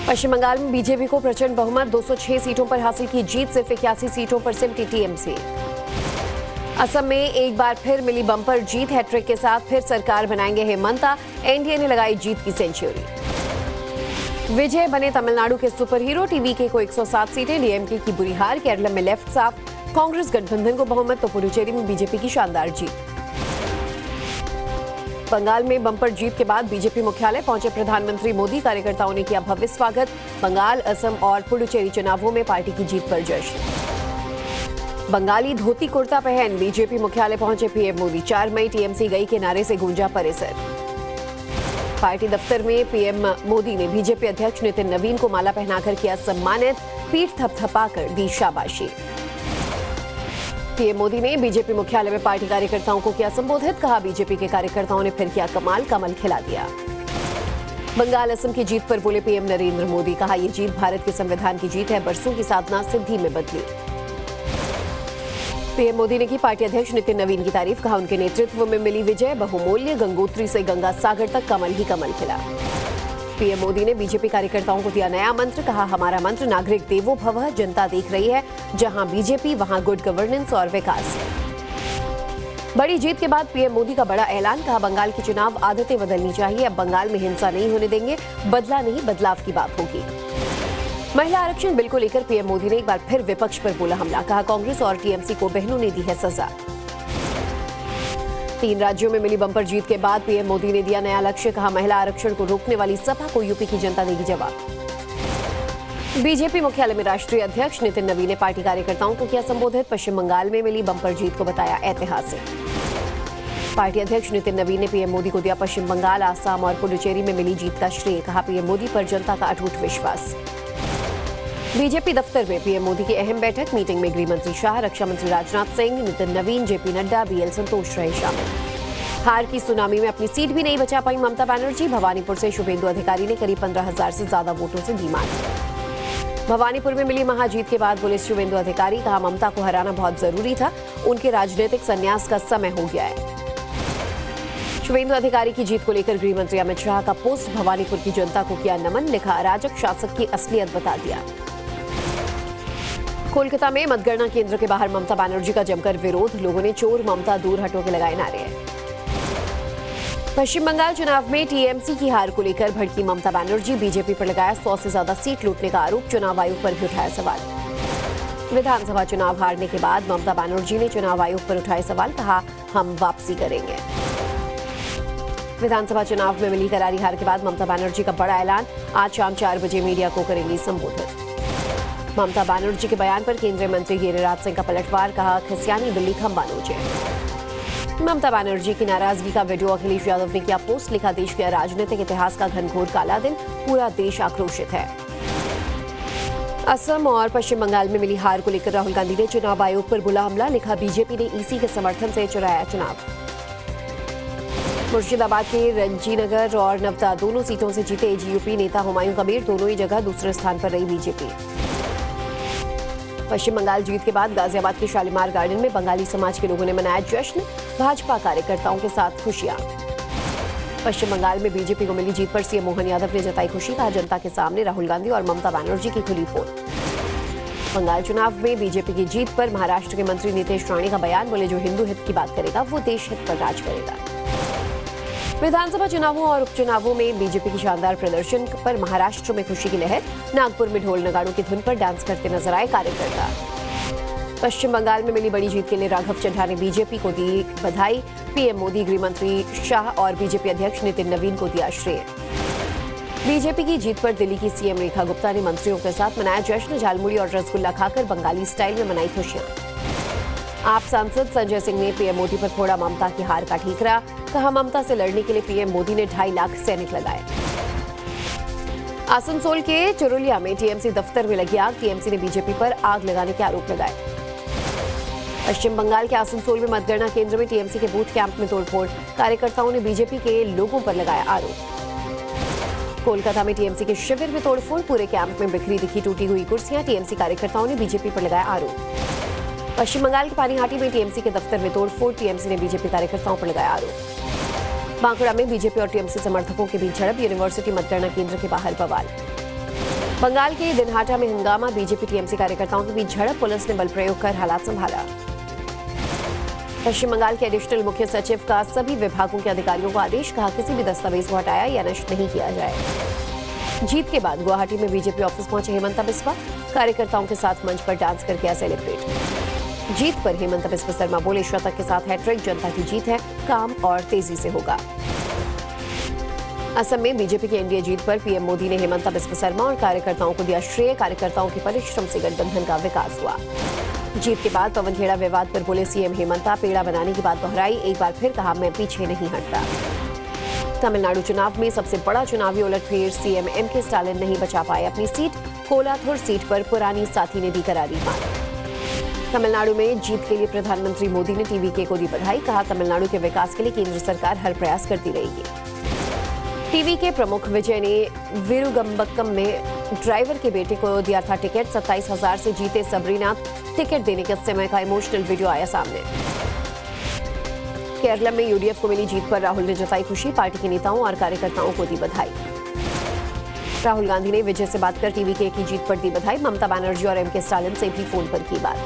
पश्चिम बंगाल में बीजेपी को प्रचंड बहुमत, 206 सीटों पर हासिल की जीत, सिर्फ 81 सीटों पर सिमटी टीएमसी। असम में एक बार फिर मिली बम्पर जीत, हैट्रिक के साथ फिर सरकार बनाएंगे हेमंता, एनडीए ने लगाई जीत की सेंचुरी। विजय बने तमिलनाडु के सुपर हीरो, टीवीके को 107 सीटें, डीएमके की बुरी हार, केरल में लेफ्ट साफ, कांग्रेस गठबंधन को बहुमत, तो पुडुचेरी में बीजेपी की शानदार जीत। बंगाल में बम्पर जीत के बाद बीजेपी मुख्यालय पहुंचे प्रधानमंत्री मोदी, कार्यकर्ताओं ने किया भव्य स्वागत। बंगाल, असम और पुडुचेरी चुनावों में पार्टी की जीत पर जश्न। बंगाली धोती कुर्ता पहन बीजेपी मुख्यालय पहुंचे पीएम मोदी, 4 मई टीएमसी गई के नारे से गूंजा परिसर। पार्टी दफ्तर में पीएम मोदी ने बीजेपी अध्यक्ष नितिन नवीन को माला पहनाकर किया सम्मानित, पीठ थपथपाकर दी शाबाशी। पीएम मोदी ने बीजेपी मुख्यालय में पार्टी कार्यकर्ताओं को किया संबोधित, कहा बीजेपी के कार्यकर्ताओं ने फिर किया कमाल, कमल खिला दिया। बंगाल असम की जीत पर बोले पीएम नरेंद्र मोदी, कहा यह जीत भारत के संविधान की जीत है, बरसों की साधना सिद्धि में बदली। पीएम मोदी ने की पार्टी अध्यक्ष नितिन नवीन की तारीफ, कहा उनके नेतृत्व में मिली विजय बहुमूल्य, गंगोत्री से गंगा सागर तक कमल ही कमल खिला। पीएम मोदी ने बीजेपी कार्यकर्ताओं को दिया नया मंत्र, कहा हमारा मंत्र नागरिक देवो भवः, जनता देख रही है जहां बीजेपी वहां गुड गवर्नेंस और विकास। बड़ी जीत के बाद पीएम मोदी का बड़ा ऐलान, कहा बंगाल के चुनाव आदतें बदलनी चाहिए, अब बंगाल में हिंसा नहीं होने देंगे, बदला नहीं बदलाव की बात होगी। महिला आरक्षण बिल को लेकर पीएम मोदी ने एक बार फिर विपक्ष पर बोला हमला, कहा कांग्रेस और टीएमसी को बहनों ने दी है सजा। 3 राज्यों में मिली बम्पर जीत के बाद पीएम मोदी ने दिया नया लक्ष्य, कहा महिला आरक्षण को रोकने वाली सपा को यूपी की जनता देगी जवाब। बीजेपी मुख्यालय में राष्ट्रीय अध्यक्ष नितिन नवीन ने पार्टी कार्यकर्ताओं को किया संबोधित, पश्चिम बंगाल में मिली बम्पर जीत को बताया ऐतिहासिक। पार्टी अध्यक्ष नितिन नवीन ने पीएम मोदी को दिया पश्चिम बंगाल, आसाम और पुडुचेरी में मिली जीत का श्रेय, कहा पीएम मोदी पर जनता का अटूट विश्वास। बीजेपी दफ्तर में पीएम मोदी की अहम बैठक, मीटिंग में गृह मंत्री शाह, रक्षा मंत्री राजनाथ सिंह, नितिन नवीन, जेपी नड्डा, बीएल संतोष रहे शामिल। हार की सुनामी में अपनी सीट भी नहीं बचा पाई ममता बनर्जी, भवानीपुर से शुभेंदु अधिकारी ने करीब 15,000 से ज्यादा वोटों से दी मात। भवानीपुर में मिली महाजीत के बाद बोले शुभेंदु अधिकारी, कहा ममता को हराना बहुत जरूरी था, उनके राजनीतिक संन्यास का समय हो गया है। शुभेंदु अधिकारी की जीत को लेकर गृह मंत्री अमित शाह का पोस्ट, भवानीपुर की जनता को किया नमन, लिखा अराजक शासक की असलियत बता दिया। कोलकाता में मतगणना केंद्र के बाहर ममता बनर्जी का जमकर विरोध, लोगों ने चोर ममता दूर हटो के लगाए नारे। पश्चिम बंगाल चुनाव में टीएमसी की हार को लेकर भड़की ममता बनर्जी, बीजेपी पर लगाया 100 से ज्यादा सीट लूटने का आरोप, चुनाव आयोग पर भी उठाया सवाल। विधानसभा चुनाव हारने के बाद ममता बनर्जी ने चुनाव आयोग पर उठाए सवाल, कहा हम वापसी करेंगे। विधानसभा चुनाव में मिली करारी हार के बाद ममता बनर्जी का बड़ा ऐलान, आज शाम 4 बजे मीडिया को करेंगी संबोधित। ममता बनर्जी के बयान पर केंद्रीय मंत्री गिरिराज सिंह का पलटवार, कहा खसियानी बिल्ली खंबा नोचे। ममता बनर्जी की नाराजगी का वीडियो अखिलेश यादव ने किया पोस्ट, लिखा देश के राजनीतिक इतिहास का घनघोर काला दिन, पूरा देश आक्रोशित है। असम और पश्चिम बंगाल में मिली हार को लेकर राहुल गांधी ने चुनाव आयोग पर बोला हमला, लिखा बीजेपी ने ईसी के समर्थन से चुराया चुनाव। मुर्शिदाबाद के रंजीनगर और नवता दोनों सीटों से जीते जीयूपी नेता हुमायूं कबीर, दोनों ही जगह दूसरे स्थान पर रही बीजेपी। पश्चिम बंगाल जीत के बाद गाजियाबाद के शालीमार गार्डन में बंगाली समाज के लोगों ने मनाया जश्न, भाजपा कार्यकर्ताओं के साथ खुशियां। पश्चिम बंगाल में बीजेपी को मिली जीत पर सीएम मोहन यादव ने जताई खुशी, कहा जनता के सामने राहुल गांधी और ममता बनर्जी की खुली पोल। बंगाल चुनाव में बीजेपी की जीत पर महाराष्ट्र के मंत्री नीतीश राणे का बयान, बोले जो हिंदू हित की बात करेगा वो देश हित पर राज करेगा। विधानसभा चुनावों और उपचुनावों में बीजेपी की शानदार प्रदर्शन पर महाराष्ट्र में खुशी की लहर, नागपुर में ढोल नगाड़ों की धुन पर डांस करते नजर आए कार्यकर्ता। पश्चिम बंगाल में मिली बड़ी जीत के लिए राघव चड्ढा ने बीजेपी को दी बधाई, पीएम मोदी, गृह मंत्री शाह और बीजेपी अध्यक्ष नितिन नवीन को दिया श्रेय। बीजेपी की जीत पर दिल्ली की सीएम रेखा गुप्ता ने मंत्रियों के साथ मनाया जश्न, झालमुड़ी और रसगुल्ला खाकर बंगाली स्टाइल में मनाई खुशियां। आप सांसद संजय सिंह ने पीएम मोदी पर फोड़ा ममता की हार का ठीकरा, कहा ममता से लड़ने के लिए पीएम मोदी ने 2.5 लाख सैनिक लगाए। आसनसोल के चुरुलिया में टीएमसी दफ्तर में लगी आग, टीएमसी ने बीजेपी पर आग लगाने के आरोप लगाए। पश्चिम बंगाल के आसनसोल में मतगणना केंद्र में टीएमसी के बूथ कैंप में तोड़फोड़, कार्यकर्ताओं ने बीजेपी के लोगों पर लगाया आरोप। कोलकाता में टीएमसी के शिविर में तोड़फोड़, पूरे कैंप में बिखरी दिखी टूटी हुई कुर्सियां, टीएमसी कार्यकर्ताओं ने बीजेपी पर लगाया आरोप। पश्चिम बंगाल के पानीहाटी में टीएमसी के दफ्तर में तोड़फोड़, टीएमसी ने बीजेपी कार्यकर्ताओं पर लगाया आरोप। बांकुड़ा में बीजेपी और टीएमसी समर्थकों के बीच झड़प, यूनिवर्सिटी मतगणना केंद्र के बाहर बवाल। बंगाल के दिनहाटा में हंगामा, बीजेपी टीएमसी कार्यकर्ताओं के बीच झड़प, पुलिस ने बल प्रयोग कर हालात संभाला। पश्चिम बंगाल के एडिशनल मुख्य सचिव का सभी विभागों के अधिकारियों को आदेश, कहा किसी भी दस्तावेज को हटाया या नष्ट नहीं किया जाए। जीत के बाद गुवाहाटी में बीजेपी ऑफिस पहुंचे हेमंता बिस्वा, कार्यकर्ताओं के साथ मंच पर डांस कर किया सेलिब्रेट। जीत पर हेमंता बिस्वा शर्मा बोले, शतक के साथ हैट्रिक, जनता की जीत है, काम और तेजी से होगा। असम में बीजेपी की एनडीए जीत पर पीएम मोदी ने हेमंता बिस्वा शर्मा और कार्यकर्ताओं को दिया श्रेय, कार्यकर्ताओं के परिश्रम से गठबंधन का विकास हुआ। जीत के बाद पवन खेड़ा विवाद पर बोले सीएम हेमंता, पेड़ा बनाने की बात दोहराई, एक बार फिर कहा मैं पीछे नहीं हटता। तमिलनाडु चुनाव में सबसे बड़ा चुनावी उलटफेर, सीएम एमके स्टालिन नहीं बचा पाए अपनी सीट, कोलाथुर सीट पर पुरानी साथी ने दी करारी हार। तमिलनाडु में जीत के लिए प्रधानमंत्री मोदी ने टीवीके को दी बधाई, कहा तमिलनाडु के विकास के लिए केंद्र सरकार हर प्रयास करती रहेगी। टीवीके प्रमुख विजय ने विरुगंबक्कम में ड्राइवर के बेटे को दिया था टिकट, 27,000 से जीते सबरीनाथ, टिकट देने के समय का इमोशनल वीडियो आया सामने। केरला में यूडीएफ को मिली जीत पर राहुल ने जताई खुशी, पार्टी के नेताओं और कार्यकर्ताओं को दी बधाई। राहुल गांधी ने विजय से बात कर टीवीके की जीत पर दी बधाई, ममता बनर्जी और एमके स्टालिन से भी फोन पर की बात।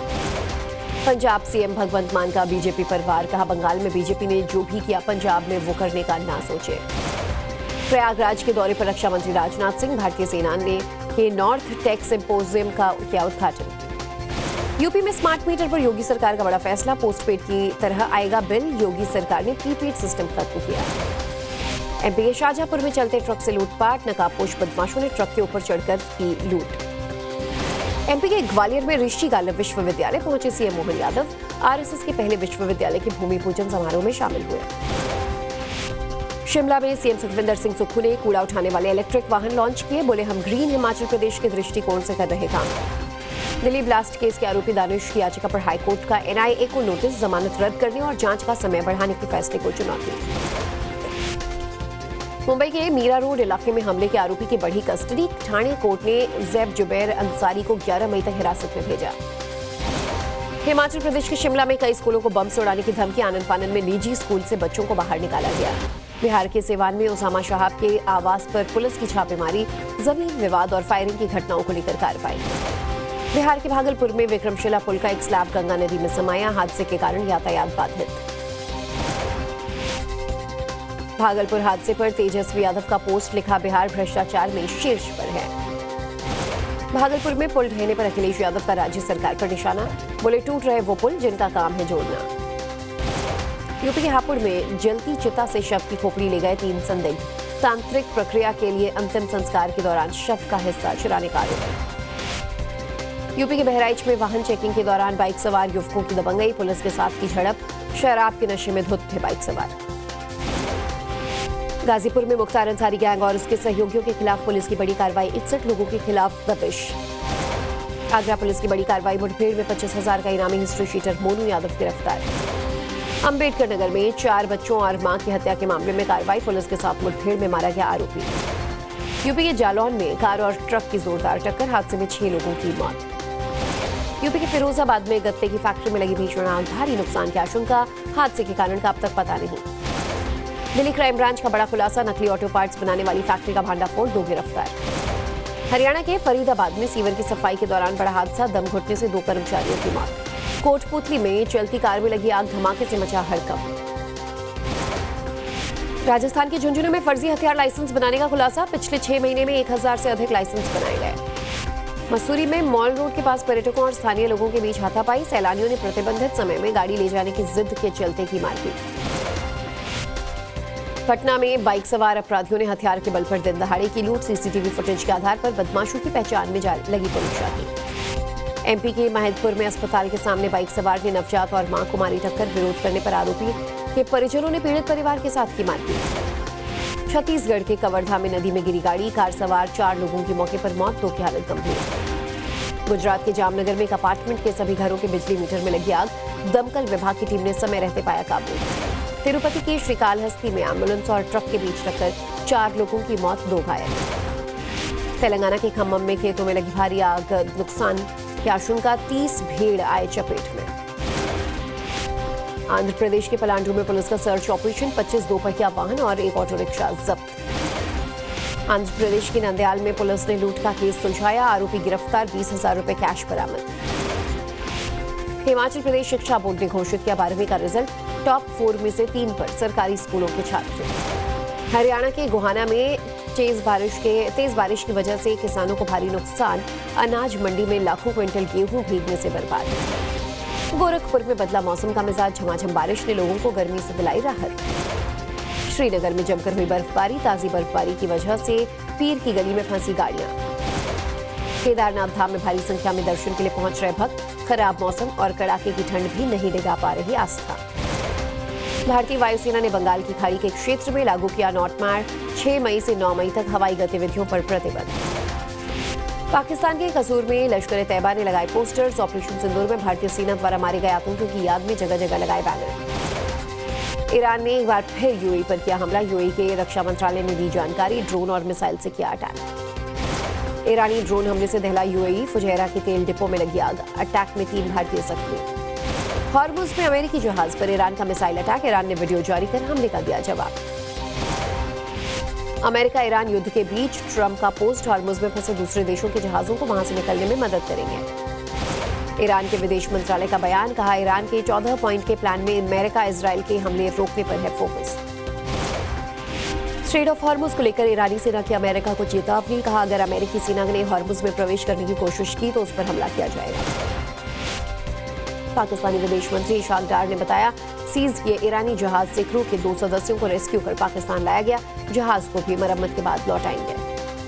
पंजाब सीएम भगवंत मान का बीजेपी पर वार, कहा बंगाल में बीजेपी ने जो भी किया पंजाब में वो करने का ना सोचे। प्रयागराज के दौरे पर रक्षा मंत्री राजनाथ सिंह, भारतीय सेना ने के नॉर्थ टेक सिंपोजियम का किया उद्घाटन। यूपी में स्मार्ट मीटर पर योगी सरकार का बड़ा फैसला, पोस्टपेड की तरह आएगा बिल, योगी सरकार ने प्रीपेड सिस्टम खत्म किया। एमपी के शाहजहांपुर में चलते ट्रक से लूटपाट, नकाबपोश बदमाशों ने ट्रक के ऊपर चढ़कर की लूट। एमपी के ग्वालियर में ऋषि गालव विश्वविद्यालय पहुंचे सीएम मोहन यादव, आरएसएस के पहले विश्वविद्यालय के भूमि पूजन समारोह में शामिल हुए। शिमला में सीएम सुखविंदर सिंह सुक्खू ने कूड़ा उठाने वाले इलेक्ट्रिक वाहन लॉन्च किए, बोले हम ग्रीन हिमाचल प्रदेश के दृष्टिकोण से कर रहे काम। दिल्ली ब्लास्ट केस के आरोपी दानिश की याचिका पर हाईकोर्ट का एनआईए को नोटिस, जमानत रद्द करने और जांच का समय बढ़ाने के फैसले को चुनौती। मुंबई के मीरा रोड इलाके में हमले के आरोपी की बढ़ी कस्टडी, ठाणे कोर्ट ने जैब जुबैर अंसारी को 11 मई तक हिरासत में भेजा। हिमाचल प्रदेश के शिमला में कई स्कूलों को बम से उड़ाने की धमकी, आनन फानन में निजी स्कूल से बच्चों को बाहर निकाला गया। बिहार के सिवान में उसामा शहाब के आवास पर पुलिस की छापेमारी, जमीन विवाद और फायरिंग की घटनाओं को लेकर कार्रवाई। बिहार के भागलपुर में विक्रमशिला पुल का एक स्लैब गंगा नदी में समाया, हादसे के कारण यातायात बाधित। भागलपुर हादसे पर तेजस्वी यादव का पोस्ट लिखा, बिहार भ्रष्टाचार में शीर्ष पर है। भागलपुर में पुल ढहने पर अखिलेश यादव का राज्य सरकार पर निशाना, बोले टूट रहे वो पुल जिनका काम है जोड़ना। यूपी के हापुड़ में जलती चिता से शव की खोपड़ी ले गए 3 संदिग्ध, तांत्रिक प्रक्रिया के लिए अंतिम संस्कार के दौरान शव का हिस्सा चुराने का आरोप। यूपी के बहराइच में वाहन चेकिंग के दौरान बाइक सवार युवकों की दबंगई, पुलिस के साथ की झड़प, शराब के नशे में धुत थे बाइक सवार। गाजीपुर में मुख्तार अंसारी गैंग और उसके सहयोगियों के खिलाफ पुलिस की बड़ी कार्रवाई, 61 लोगों के खिलाफ दबिश। आगरा पुलिस की बड़ी कार्रवाई, मुठभेड़ में 25,000 का इनामी हिस्ट्री शीटर मोनू यादव गिरफ्तार। अंबेडकर नगर में 4 बच्चों और मां की हत्या के मामले में कार्रवाई, पुलिस के साथ मुठभेड़ में मारा गया आरोपी। यूपी के जालौन में कार और ट्रक की जोरदार टक्कर, हादसे में 6 लोगों की मौत। यूपी के फिरोजाबाद में गत्ते की फैक्ट्री में लगी भीषण आग, भारी नुकसान की आशंका, हादसे के कारण का अब तक पता नहीं। दिल्ली क्राइम ब्रांच का बड़ा खुलासा, नकली ऑटो पार्ट्स बनाने वाली फैक्ट्री का भांडाफोड़, 2 गिरफ्तार। हरियाणा के फरीदाबाद में सीवर की सफाई के दौरान बड़ा हादसा, दम घुटने से 2 कर्मचारियों की मौत। कोटपुतली में चलती कार में लगी आग, धमाके से मचा हड़कंप। राजस्थान के झुंझुनू में फर्जी हथियार लाइसेंस बनाने का खुलासा, पिछले 6 महीने में 1000 से अधिक लाइसेंस बनाए गए। मसूरी में मॉल रोड के पास पर्यटकों और स्थानीय लोगों के बीच हाथापाई, सैलानियों ने प्रतिबंधित समय में गाड़ी ले जाने की जिद के चलते की मारपीट। पटना में बाइक सवार अपराधियों ने हथियार के बल पर दिन दहाड़े की लूट, सीसीटीवी फुटेज के आधार पर बदमाशों की पहचान में लगी पुलिस की। एमपी के महदपुर में अस्पताल के सामने बाइक सवार ने नवजात और मां को मारी टक्कर, विरोध करने पर आरोपी के परिजनों ने पीड़ित परिवार के साथ की मारपीट। छत्तीसगढ़ के कवर्धा में नदी में गिरी गाड़ी, कार सवार 4 लोगों की मौके पर मौत, 2 की हालत गंभीर। गुजरात के जामनगर में एक अपार्टमेंट के सभी घरों के बिजली मीटर में लगी आग, दमकल विभाग की टीम ने समय रहते पाया काबू। तिरुपति की श्रीकालहस्ती में एम्बुलेंस और ट्रक के बीच टक्कर, 4 लोगों की मौत, 2 घायल। तेलंगाना के खम्मम में खेतों में लगी भारी आग, नुकसान की आशंका, 30 भेड़ आए चपेट में। आंध्र प्रदेश के पलांडू में पुलिस का सर्च ऑपरेशन, 25 दोपहिया वाहन और एक ऑटो रिक्शा जब्त। आंध्र प्रदेश के नंदयाल में पुलिस ने लूट का केस सुलझाया, आरोपी गिरफ्तार, 20,000 रुपए कैश बरामद। हिमाचल प्रदेश शिक्षा बोर्ड ने घोषित किया 12वीं का रिजल्ट, टॉप 4 में से 3 पर सरकारी स्कूलों के छात्र। हरियाणा के गोहाना में तेज बारिश की वजह से किसानों को भारी नुकसान, अनाज मंडी में लाखों क्विंटल गेहूं भीगने से बर्बाद। गोरखपुर में बदला मौसम का मिजाज, झमाझम बारिश ने लोगों को गर्मी से दिलाई राहत। श्रीनगर में जमकर हुई बर्फबारी, ताजी बर्फबारी की वजह से पीर की गली में फंसी गाड़ियां। केदारनाथ धाम में भारी संख्या में दर्शन के लिए पहुंच रहे भक्त, खराब मौसम और कड़ाके की ठंड भी नहीं डिगा पा रही आस्था। भारतीय वायुसेना ने बंगाल की खाड़ी के क्षेत्र में लागू किया नॉट मार्च, 6 मई से 9 मई तक हवाई गतिविधियों पर प्रतिबंध। पाकिस्तान के कसूर में लश्कर तैयबा ने लगाए पोस्टर्स, ऑपरेशन सिंदूर में भारतीय सेना द्वारा मारे गए आतंकियों की याद में जगह जगह लगाए बैनर। ईरान ने एक बार फिर यूएई पर किया हमला, यूएई के रक्षा मंत्रालय ने दी जानकारी, ड्रोन और मिसाइल से किया अटैक। ईरानी ड्रोन हमले से दहला यूएई, फुजैरा के तेल डिपो में लगी आग, अटैक में 3 भारतीय जख्मी। हॉर्मुज में अमेरिकी जहाज पर ईरान का मिसाइल अटैक, ईरान ने वीडियो जारी कर हमले का दिया जवाब। अमेरिका ईरान युद्ध के बीच ट्रंप का पोस्ट, हॉर्मुज में फंसे दूसरे देशों के जहाजों को वहां से निकलने में मदद करेंगे। ईरान के विदेश मंत्रालय का बयान, कहा ईरान के 14 पॉइंट के प्लान में अमेरिका इजराइल के हमले रोकने पर है फोकस। स्ट्रेट ऑफ हॉर्मुज को लेकर ईरानी सेना की अमेरिका को चेतावनी, कहा अगर अमेरिकी सेना ने हॉर्मुज में प्रवेश करने की कोशिश की तो उस पर हमला किया जाएगा। पाकिस्तानी विदेश मंत्री इशाक डार ने बताया, सीज किए ईरानी जहाज से क्रू के 2 सदस्यों को रेस्क्यू कर पाकिस्तान लाया गया, जहाज को भी मरम्मत के बाद लौटाएंगे।